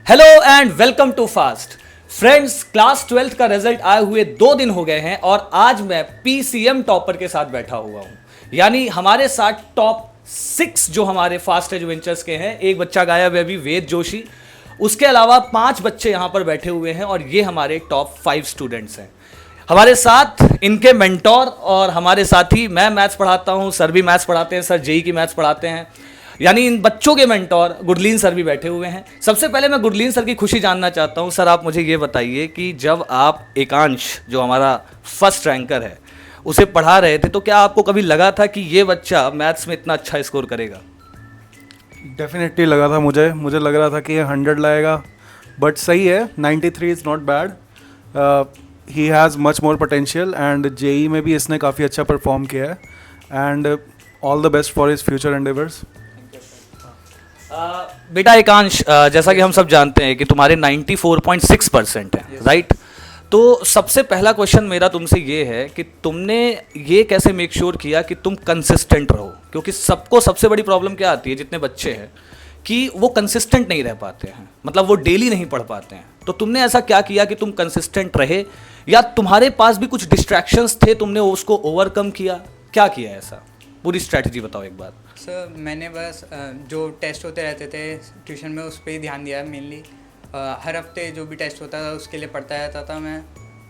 Hello and welcome to fast friends. Class 12th का result आए हुए 2 दिन हो गए हैं और आज मैं पीसीएम टॉपर के साथ बैठा हुआ हूं। यानी हमारे साथ टॉप 6 जो हमारे फास्ट एडवेंचर्स के हैं। एक बच्चा गायब है अभी, वेद जोशी। उसके अलावा 5 बच्चे यहां पर बैठे हुए हैं और ये हमारे टॉप 5 स्टूडेंट्स हैं। हमारे साथ इनके मेंटोर और हमारे साथ ही मैं मैथ्स पढ़ाता हूं, सर भी मैथ्स पढ़ाते हैं, सर जेई की मैथ्स पढ़ाते हैं। यानी इन बच्चों के मेंटोर गुरलीन सर भी बैठे हुए हैं। सबसे पहले मैं गुरलीन सर की खुशी जानना चाहता हूं। सर, आप मुझे ये बताइए कि जब आप एकांश, जो हमारा फर्स्ट रैंकर है, उसे पढ़ा रहे थे तो क्या आपको कभी लगा था कि ये बच्चा मैथ्स में इतना अच्छा स्कोर करेगा? डेफिनेटली लगा था मुझे लग रहा था कि ये 100 लाएगा, बट सही है। 93 is not bad. He has much more potential and JEE में भी इसने काफ़ी अच्छा परफॉर्म किया है and all the best for his future endeavours. बेटा एकांश, जैसा कि हम सब जानते हैं कि तुम्हारे 94.6% है, राइट? तो सबसे पहला क्वेश्चन मेरा तुमसे ये है कि तुमने ये कैसे मेक श्योर किया कि तुम कंसिस्टेंट रहो? क्योंकि सबको सबसे बड़ी प्रॉब्लम क्या आती है, जितने बच्चे हैं, कि वो कंसिस्टेंट नहीं रह पाते हैं, मतलब वो डेली नहीं पढ़ पाते हैं। तो तुमने ऐसा क्या किया कि तुम कंसिस्टेंट रहे, या तुम्हारे पास भी कुछ डिस्ट्रैक्शंस थे, तुमने उसको ओवरकम किया? क्या किया ऐसा? पूरी स्ट्रैटेजी बताओ एक बार। सर मैंने बस जो टेस्ट होते रहते थे ट्यूशन में उस पर ही ध्यान दिया मेनली। हर हफ्ते जो भी टेस्ट होता था उसके लिए पढ़ता रहता था मैं,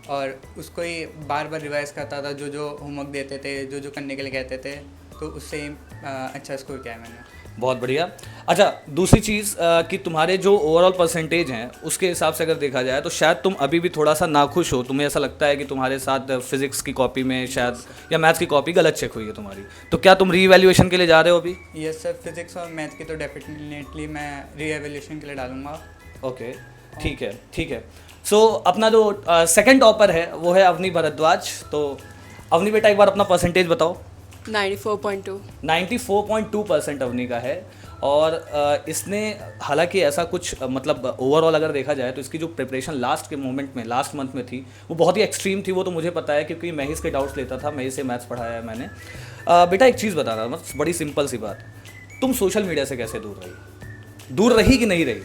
और उसको ही बार बार रिवाइज करता था। जो होमवर्क देते थे, जो करने के लिए कहते थे, तो उससे ही अच्छा स्कोर किया है मैंने। बहुत बढ़िया। अच्छा, दूसरी चीज़ कि तुम्हारे जो ओवरऑल परसेंटेज हैं उसके हिसाब से अगर देखा जाए तो शायद तुम अभी भी थोड़ा सा नाखुश हो। तुम्हें ऐसा लगता है कि तुम्हारे साथ फिजिक्स की कॉपी में शायद या मैथ्स की कॉपी गलत चेक हुई है तुम्हारी। तो क्या तुम रीवैल्यूएशन के लिए जा रहे हो अभी? यस सर, फिजिक्स और मैथ की तो डेफिनेटली मैं री-एवैल्यूएशन के लिए डालूंगा। ओके, ठीक है, ठीक है। सो अपना जो सेकंड टॉपर है वो है अवनी भरद्वाज। तो अवनी बेटा, एक बार अपना परसेंटेज बताओ। 94.2 94.2% अवनी का है। और इसने हालांकि ऐसा कुछ मतलब ओवरऑल अगर देखा जाए तो इसकी जो प्रिपरेशन लास्ट के मोमेंट में, लास्ट मंथ में थी, वो बहुत ही एक्सट्रीम थी। वो तो मुझे पता है क्योंकि मैं ही इसके डाउट्स लेता था, मैं ही से मैथ्स पढ़ाया है मैंने। बेटा एक चीज़ बताना, मतलब बड़ी सिंपल सी बात, तुम सोशल मीडिया से कैसे दूर रही? दूर रही कि नहीं रही?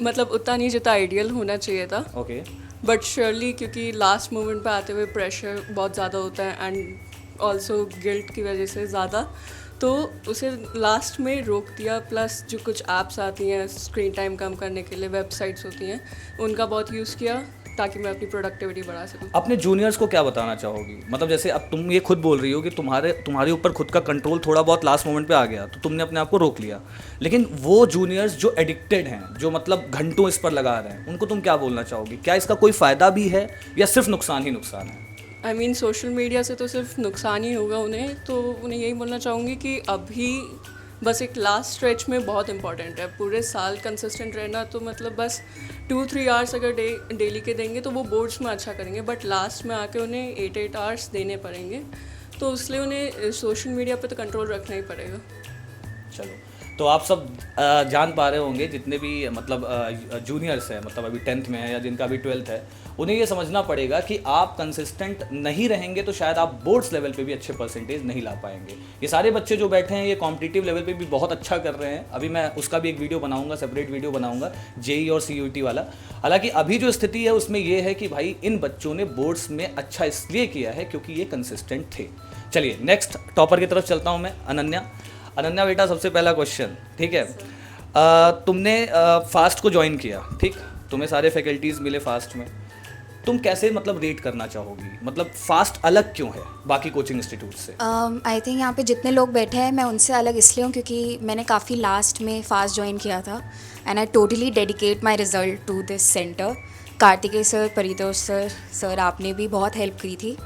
मतलब उतना नहीं जितना आइडियल होना चाहिए था, ओके। बट श्योरली क्योंकि लास्ट मोमेंट पे आते हुए प्रेशर बहुत ज़्यादा होता है एंड ऑल्सो गिल्ट की वजह से ज़्यादा, तो उसे लास्ट में रोक दिया। प्लस जो कुछ ऐप्स आती हैं स्क्रीन टाइम कम करने के लिए, वेबसाइट्स होती हैं, उनका बहुत यूज़ किया ताकि मैं अपनी प्रोडक्टिविटी बढ़ा सकूं। अपने जूनियर्स को क्या बताना चाहोगी? मतलब जैसे अब तुम ये खुद बोल रही हो कि तुम्हारे ऊपर खुद का कंट्रोल थोड़ा बहुत लास्ट मोमेंट पे आ गया तो तुमने अपने आप को रोक लिया, लेकिन वो जूनियर्स जो एडिक्टेड हैं, जो मतलब घंटों इस पर लगा रहे हैं, उनको तुम क्या बोलना चाहोगी? क्या इसका कोई फ़ायदा भी है या सिर्फ नुकसान ही नुकसान है? आई मीन सोशल मीडिया से तो सिर्फ नुकसान ही होगा उन्हें, तो उन्हें यही बोलना चाहूँगी कि अभी बस एक लास्ट स्ट्रेच में बहुत इंपॉर्टेंट है। पूरे साल कंसिस्टेंट रहना, तो मतलब बस 2-3 आवर्स अगर डेली के देंगे तो वो बोर्ड्स में अच्छा करेंगे, बट लास्ट में आके उन्हें 8-8 आवर्स देने पड़ेंगे। तो इसलिए उन्हें सोशल मीडिया पे तो कंट्रोल रखना ही पड़ेगा। चलो, तो आप सब जान पा रहे होंगे, जितने भी मतलब जूनियर्स हैं, मतलब अभी 10th में है या जिनका अभी 12th है, उन्हें ये समझना पड़ेगा कि आप कंसिस्टेंट नहीं रहेंगे तो शायद आप बोर्ड्स लेवल पे भी अच्छे परसेंटेज नहीं ला पाएंगे। ये सारे बच्चे जो बैठे हैं ये कॉम्पिटिटिव लेवल पे भी बहुत अच्छा कर रहे हैं। अभी मैं उसका भी एक वीडियो बनाऊंगा, सेपरेट वीडियो बनाऊंगा, जेई और सीयूटी वाला। हालांकि अभी जो स्थिति है उसमें ये है कि भाई इन बच्चों ने बोर्ड्स में अच्छा इसलिए किया है क्योंकि ये कंसिस्टेंट थे। चलिए नेक्स्ट टॉपर की तरफ चलता हूँ मैं, अनन्या। अनन्या बेटा, सबसे पहला क्वेश्चन, ठीक है? तुमने फास्ट को ज्वाइन किया, ठीक? तुम्हें सारे फैकल्टीज़ मिले फास्ट में, तुम कैसे मतलब रेट करना चाहोगी? मतलब फास्ट अलग क्यों है बाकी कोचिंग इंस्टीट्यूट से? आई थिंक यहाँ पे जितने लोग बैठे हैं मैं उनसे अलग इसलिए हूँ क्योंकि मैंने काफ़ी लास्ट में फास्ट ज्वाइन किया था and I totally dedicate my result to this centre. Kartikeya sir, Paritosh sir आपने भी बहुत हेल्प की थी।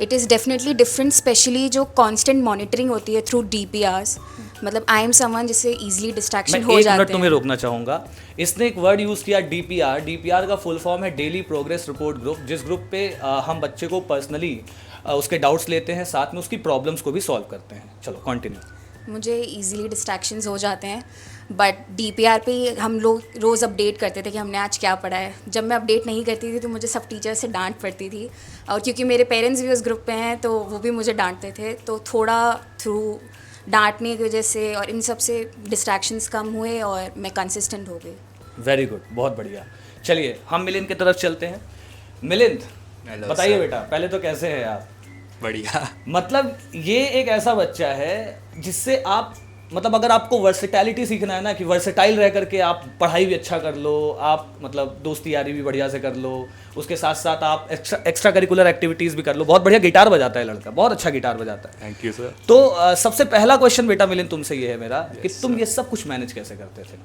It is definitely different, specially जो कांस्टेंट मॉनिटरिंग होती है थ्रू DPRs। मतलब आई एम समवन जिससे इजीली डिस्ट्रैक्शन हो जाते हैं। मैं 1 मिनट तुम्हें रोकना चाहूँगा। इसने एक वर्ड यूज़ किया, DPR। DPR का फुल फॉर्म है डेली प्रोग्रेस रिपोर्ट ग्रुप, जिस ग्रुप पे हम बच्चे को पर्सनली उसके डाउट्स लेते हैं, साथ में उसकी प्रॉब्लम्स को भी सॉल्व करते हैं। चलो कंटिन्यू। मुझे इजीली डिस्ट्रैक्शंस हो जाते हैं, बट DPR पे हम लोग रोज़ अपडेट करते थे कि हमने आज क्या पढ़ा है। जब मैं अपडेट नहीं करती थी तो मुझे सब टीचर से डांट पड़ती थी, और क्योंकि मेरे पेरेंट्स भी उस ग्रुप पे हैं तो वो भी मुझे डांटते थे। तो थोड़ा थ्रू डांटने की वजह से और इन सब से डिस्ट्रैक्शंस कम हुए और मैं कंसिस्टेंट हो गई। वेरी गुड, बहुत बढ़िया। चलिए हम मिलिंद की तरफ चलते हैं। मिलिंद, Hello, बताइए sir. बेटा, पहले तो कैसे हैं आप? बढ़िया। मतलब ये एक ऐसा बच्चा है जिससे आप, मतलब अगर आपको वर्सेटैलिटी सीखना है ना, कि वर्सेटाइल रह करके आप पढ़ाई भी अच्छा कर लो, आप मतलब दोस्ती यारी भी बढ़िया से कर लो, उसके साथ साथ आप एक्स्ट्रा करिकुलर एक्टिविटीज़ भी कर लो। बहुत बढ़िया गिटार बजाता है लड़का, बहुत अच्छा गिटार बजाता है। Thank you sir. तो सबसे पहला क्वेश्चन बेटा मिलिंद तुमसे ये है मेरा, कि तुम ये सब कुछ मैनेज कैसे करते थे?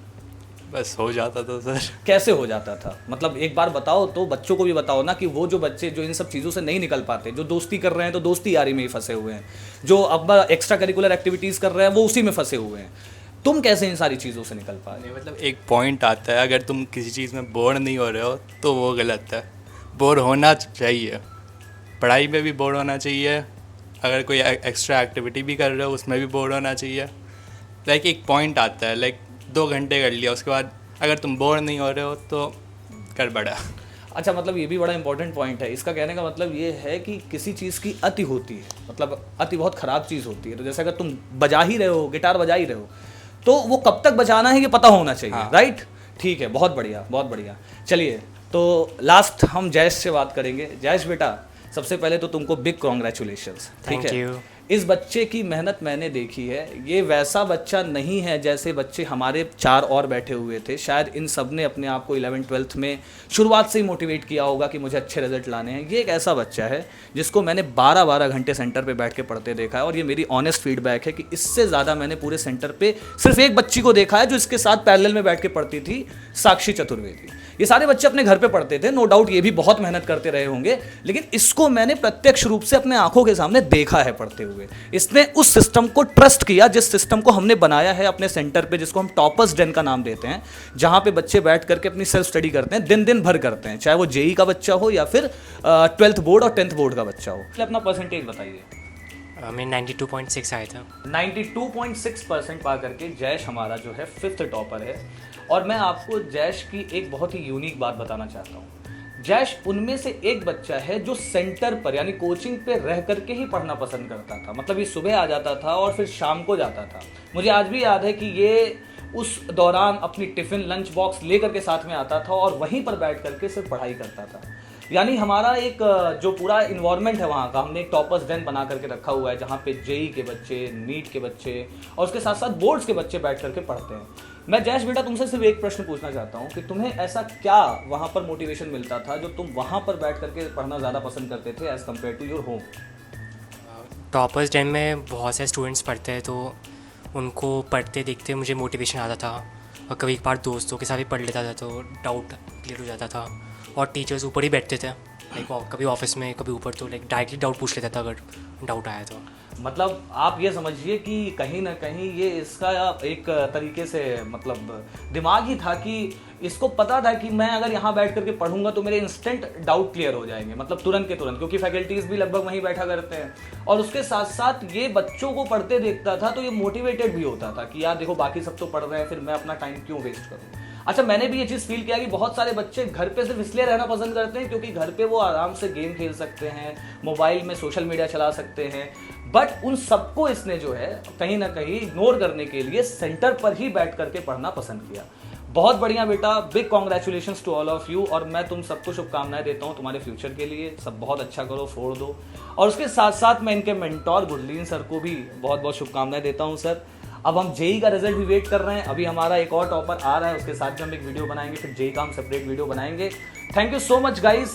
बस हो जाता था सर। कैसे हो जाता था? मतलब एक बार बताओ तो, बच्चों को भी बताओ ना, कि वो जो बच्चे जो इन सब चीज़ों से नहीं निकल पाते, जो दोस्ती कर रहे हैं तो दोस्ती यारी में ही फंसे हुए हैं, जो अब एक्स्ट्रा करिकुलर एक्टिविटीज़ कर रहे हैं वो उसी में फंसे हुए हैं, तुम कैसे इन सारी चीज़ों से निकल पा रहे नहीं, मतलब एक पॉइंट आता है, अगर तुम किसी चीज़ में बोर नहीं हो रहे हो तो वो गलत है। बोर होना चाहिए, पढ़ाई में भी बोर होना चाहिए, अगर कोई एक्स्ट्रा एक्टिविटी भी कर रहे हो उसमें भी बोर होना चाहिए। लाइक एक पॉइंट आता है, लाइक 2 घंटे कर लिया, उसके बाद अगर तुम बोर नहीं हो रहे हो तो कर बड़ा। अच्छा, मतलब ये भी बड़ा इंपॉर्टेंट पॉइंट है। इसका कहने का मतलब ये है कि किसी चीज़ की अति होती है, मतलब अति बहुत ख़राब चीज़ होती है। तो जैसे अगर तुम बजा ही रहे हो, गिटार बजा ही रहे हो, तो वो कब तक बजाना है ये पता होना चाहिए। हाँ। राइट, ठीक है, बहुत बढ़िया, बहुत बढ़िया। चलिए तो लास्ट हम जयेश से बात करेंगे। जयेश बेटा, सबसे पहले तो तुमको बिग कॉन्ग्रेचुलेशंस, ठीक Thank है। you. इस बच्चे की मेहनत मैंने देखी है, ये वैसा बच्चा नहीं है जैसे बच्चे हमारे 4 और बैठे हुए थे। शायद इन सब ने अपने आप को 11th-12th में शुरुआत से ही मोटिवेट किया होगा कि मुझे अच्छे रिजल्ट लाने हैं। ये एक ऐसा बच्चा है जिसको मैंने 12-12 घंटे सेंटर पे बैठ के पढ़ते देखा है, और ये मेरी ऑनेस्ट फीडबैक है कि इससे ज़्यादा मैंने पूरे सेंटर पे सिर्फ एक बच्ची को देखा है जो इसके साथ पैरेलल में बैठ के पढ़ती थी, साक्षी चतुर्वेदी। ये सारे बच्चे अपने घर पे पढ़ते थे, नो डाउट ये भी बहुत मेहनत करते रहे होंगे, लेकिन इसको मैंने प्रत्यक्ष रूप से अपने आंखों के सामने देखा है पढ़ते हुए। इसने उस सिस्टम को ट्रस्ट किया जिस सिस्टम को हमने बनाया है अपने सेंटर पे, जिसको हम टॉपर्स डेन का नाम देते हैं, जहां पे बच्चे बैठ करके अपनी सेल्फ स्टडी करते हैं, दिन दिन भर करते हैं, चाहे वो जेई का बच्चा हो या फिर 12th बोर्ड और 10th बोर्ड का बच्चा हो। अपना परसेंटेज बताइए। मैं 92.6 आया था। 92.6% पा करके जयेश हमारा जो है 5th टॉपर है। और मैं आपको जयेश की एक बहुत ही यूनिक बात बताना चाहता हूँ। जयेश उनमें से एक बच्चा है जो सेंटर पर यानी कोचिंग पे रह करके ही पढ़ना पसंद करता था। मतलब ये सुबह आ जाता था और फिर शाम को जाता था। मुझे आज भी याद है कि ये उस दौरान अपनी टिफ़िन लंच बॉक्स लेकर के साथ में आता था और वहीं पर बैठ करके सिर्फ पढ़ाई करता था। यानी हमारा एक जो पूरा इन्वायरमेंट है वहाँ का, हमने एक टॉपर्स डेन बना करके रखा हुआ है, जहाँ पे जेई के बच्चे, नीट के बच्चे और उसके साथ साथ बोर्ड्स के बच्चे बैठ करके पढ़ते हैं। मैं जयेश बेटा तुमसे सिर्फ एक प्रश्न पूछना चाहता हूँ कि तुम्हें ऐसा क्या वहाँ पर मोटिवेशन मिलता था जो तुम वहाँ पर बैठ करके पढ़ना ज़्यादा पसंद करते थे as compare to your home? Toppers den में बहुत से स्टूडेंट्स पढ़ते हैं, तो उनको पढ़ते देखते मुझे मोटिवेशन आता था, और कभी एक बार दोस्तों के साथ भी पढ़ लेता था तो डाउट क्लियर हो जाता था। और टीचर्स ऊपर ही बैठते थे, लाइक कभी ऑफिस में कभी ऊपर, तो लाइक डायरेक्टली डाउट पूछ लेता था अगर डाउट आया तो। मतलब आप ये समझिए कि कहीं ना कहीं ये इसका एक तरीके से मतलब दिमाग ही था कि इसको पता था कि मैं अगर यहाँ बैठ करके पढ़ूंगा तो मेरे इंस्टेंट डाउट क्लियर हो जाएंगे, मतलब तुरंत के तुरंत, क्योंकि फैकल्टीज़ भी लगभग वहीं बैठा करते हैं। और उसके साथ साथ ये बच्चों को पढ़ते देखता था तो ये मोटिवेटेड भी होता था कि यार देखो बाकी सब तो पढ़ रहे हैं, फिर मैं अपना टाइम क्यों वेस्ट करूँ। अच्छा, मैंने भी ये चीज़ फील किया कि बहुत सारे बच्चे घर पे सिर्फ इसलिए रहना पसंद करते हैं क्योंकि घर पे वो आराम से गेम खेल सकते हैं, मोबाइल में सोशल मीडिया चला सकते हैं, बट उन सबको इसने जो है कहीं ना कहीं इग्नोर करने के लिए सेंटर पर ही बैठ करके पढ़ना पसंद किया। बहुत बढ़िया बेटा, big congratulations to all of you, और मैं तुम सबको शुभकामनाएं देता हूँ तुम्हारे फ्यूचर के लिए। सब बहुत अच्छा करो, फोड़ दो। और उसके साथ साथ मैं इनके मेंटोर गुरलीन सर को भी बहुत बहुत शुभकामनाएं देता हूँ। सर, अब हम जेई का रिजल्ट भी वेट कर रहे हैं, अभी हमारा एक और टॉपर आ रहा है, उसके साथ भी हम एक वीडियो बनाएंगे, फिर जेई का हम सेपरेट वीडियो बनाएंगे। Thank you so much guys.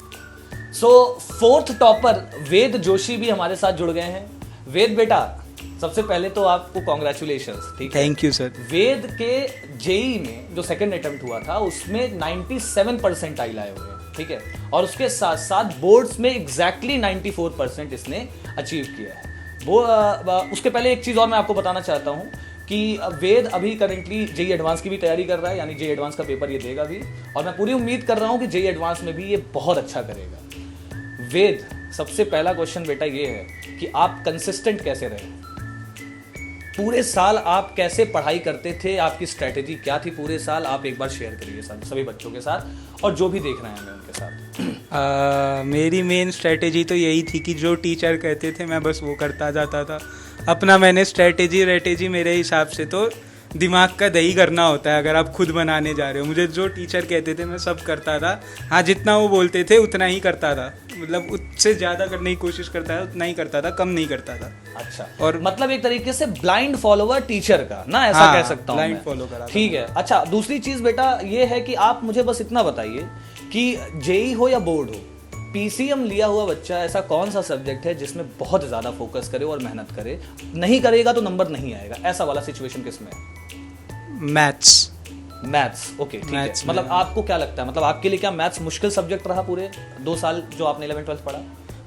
So 4th topper Ved Joshi भी हमारे साथ जुड़ गए हैं। वेद बेटा, सबसे पहले तो आपको कॉन्ग्रेचुलेशंस, ठीक है। Thank you sir. वेद के जेई में जो सेकंड अटेम्प्ट हुआ था उसमें 97% आई लाए हुए हैं, ठीक है। और उसके साथ साथ बोर्ड्स में एग्जैक्टली 94% इसने अचीव किया है। वो उसके पहले एक चीज़ और मैं आपको बताना चाहता हूँ कि वेद अभी करंटली जेई एडवांस की भी तैयारी कर रहा है, यानी जेई एडवांस का पेपर ये देगा भी, और मैं पूरी उम्मीद कर रहा हूँ कि जेई एडवांस में भी ये बहुत अच्छा करेगा। वेद, सबसे पहला क्वेश्चन बेटा ये है कि आप कंसिस्टेंट कैसे रहे? पूरे साल आप कैसे पढ़ाई करते थे? आपकी स्ट्रैटेजी क्या थी पूरे साल? आप एक बार शेयर करिए सभी बच्चों के साथ और जो भी देख रहे हैं हमें उनके साथ। मेरी मेन स्ट्रेटेजी तो यही थी कि जो टीचर कहते थे मैं बस वो करता जाता था। अपना मैंने स्ट्रेटेजी मेरे हिसाब से तो दिमाग का दही करना होता है अगर आप खुद बनाने जा रहे हो। मुझे जो टीचर कहते थे मैं सब करता था, हाँ जितना वो बोलते थे उतना ही करता था, मतलब उससे ज़्यादा करने की कोशिश करता था, उतना ही करता था, कम नहीं करता था। अच्छा, और मतलब एक तरीके से ब्लाइंड फॉलोवर टीचर का ना, ऐसा हाँ, कह सकता हूँ blind मैं। follow करा था। ठीक है। अच्छा, दूसरी चीज बेटा ये है कि आप मुझे बस इतना बताइए कि जेई हो या बोर्ड हो, पीसीएम लिया हुआ बच्चा ऐसा कौन सा सब्जेक्ट है जिसमें बहुत ज्यादा फोकस करे और मेहनत करे, नहीं करेगा तो नंबर नहीं आएगा, ऐसा वाला सिचुएशन किसमें है? मैथ्स। मैथ्स। ओके, ठीक है। Maths मतलब में। आपको क्या लगता है, मतलब आपके लिए क्या मैथ्स मुश्किल सब्जेक्ट रहा पूरे 2 साल जो आपने 11th-12th पढ़ा?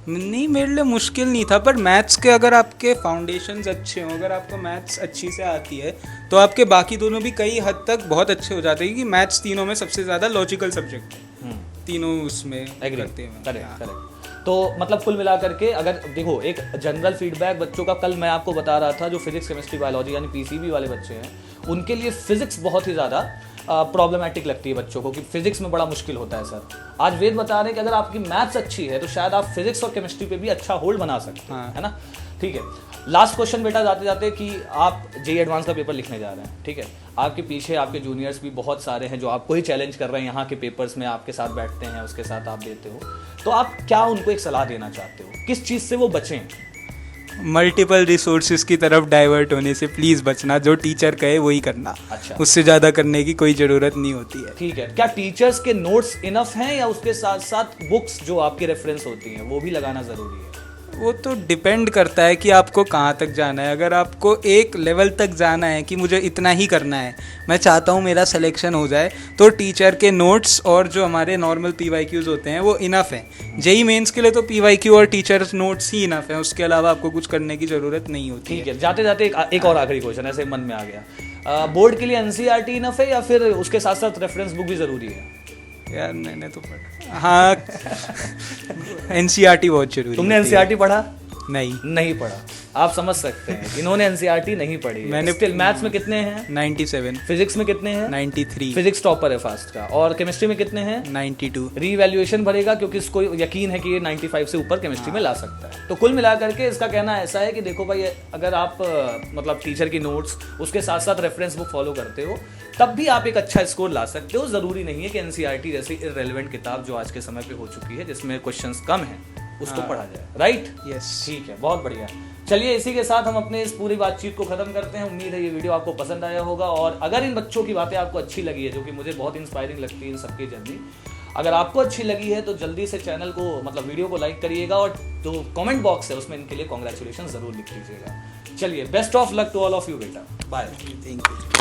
नहीं, मेरे लिए मुश्किल नहीं था, पर मैथ्स के अगर आपके फाउंडेशंस अच्छे हों, अगर आपको मैथ्स अच्छी से आती है तो आपके बाकी दोनों भी कई हद तक बहुत अच्छे हो जाते हैं, क्योंकि मैथ्स तीनों में सबसे ज़्यादा लॉजिकल सब्जेक्ट है, तीनों उसमें एग्री, करते हैं। Correct correct. तो मतलब कुल मिला करके अगर देखो, एक जनरल फीडबैक बच्चों का, कल मैं आपको बता रहा था जो फिजिक्स केमिस्ट्री बायोलॉजी यानी पीसीबी वाले बच्चे हैं, उनके लिए फिजिक्स बहुत ही ज़्यादा प्रॉब्लमेटिक लगती है बच्चों को, कि फिजिक्स में बड़ा मुश्किल होता है सर। आज वेद बता रहे हैं कि अगर आपकी मैथ्स अच्छी है तो शायद आप फिजिक्स और केमिस्ट्री पे भी अच्छा होल्ड बना सकते हैं, है ना? ठीक है। लास्ट क्वेश्चन बेटा जाते जाते, कि आप जेईई एडवांस का पेपर लिखने जा रहे हैं, ठीक है, आपके पीछे आपके जूनियर्स भी बहुत सारे हैं जो आपको ही चैलेंज कर रहे हैं, यहाँ के पेपर्स में आपके साथ बैठते हैं, उसके साथ आप देते हो, तो आप क्या उनको एक सलाह देना चाहते हो, किस चीज़ से वो बचें? मल्टीपल रिसोर्सेज की तरफ डाइवर्ट होने से प्लीज़ बचना, जो टीचर कहे वही करना। अच्छा। उससे ज़्यादा करने की कोई ज़रूरत नहीं होती है। ठीक है। क्या टीचर्स के नोट्स इनफ हैं या उसके साथ साथ बुक्स जो आपके रेफरेंस होती हैं वो भी लगाना ज़रूरी है? वो तो डिपेंड करता है कि आपको कहाँ तक जाना है। अगर आपको एक लेवल तक जाना है कि मुझे इतना ही करना है, मैं चाहता हूँ मेरा सिलेक्शन हो जाए, तो टीचर के नोट्स और जो हमारे नॉर्मल PYQs होते हैं वो इनफ हैं। जेईई मेंस के लिए तो PYQ और टीचर्स नोट्स ही इनफ हैं, उसके अलावा आपको कुछ करने की ज़रूरत नहीं होती ठीक है। जाते जाते एक और आखिरी क्वेश्चन ऐसे मन में आ गया, बोर्ड के लिए एनसीईआरटी इनफ है या फिर उसके साथ साथ रेफरेंस बुक भी ज़रूरी है? यार मैंने तो पढ़ा, हाँ NCERT बहुत जरूरी। तुमने एनसीईआरटी पढ़ा? नहीं पढ़ा। आप समझ सकते हैं इन्होंने एनसीईआरटी नहीं पढ़ी है। मैंने स्टिल मैथ्स में कितने हैं? 97। फिजिक्स में कितने हैं? 93। फिजिक्स टॉपर है फास्ट का। और केमिस्ट्री में कितने हैं? 92। रीवैल्यूएशन भरेगा क्योंकि इसको यकीन है कि ये 95 से ऊपर केमिस्ट्री में ला सकता है। तो कुल मिलाकर के इसका कहना ऐसा है कि देखो भाई, अगर आप मतलब टीचर की नोट्स उसके साथ साथ रेफरेंस बुक फॉलो करते हो तब भी आप एक अच्छा स्कोर ला सकते हो। ज़रूरी नहीं है कि एनसीईआरटी जैसी इररेलेवेंट किताब जो आज के समय पे हो चुकी है जिसमें क्वेश्चंस कम हैं उसको पढ़ा जाए। राइट? यस। ठीक है, बहुत बढ़िया। चलिए इसी के साथ हम अपने इस पूरी बातचीत को खत्म करते हैं। उम्मीद है ये वीडियो आपको पसंद आया होगा, और अगर इन बच्चों की बातें आपको अच्छी लगी है, जो कि मुझे बहुत इंस्पायरिंग लगती है इन सबकी जर्नी, अगर आपको अच्छी लगी है तो जल्दी से चैनल को मतलब वीडियो को लाइक करिएगा, और जो कमेंट बॉक्स है उसमें इनके लिए कॉन्ग्रेचुलेशन जरूर लिख लीजिएगा। चलिए, best of luck to all of you बेटा। बाय। Thank you.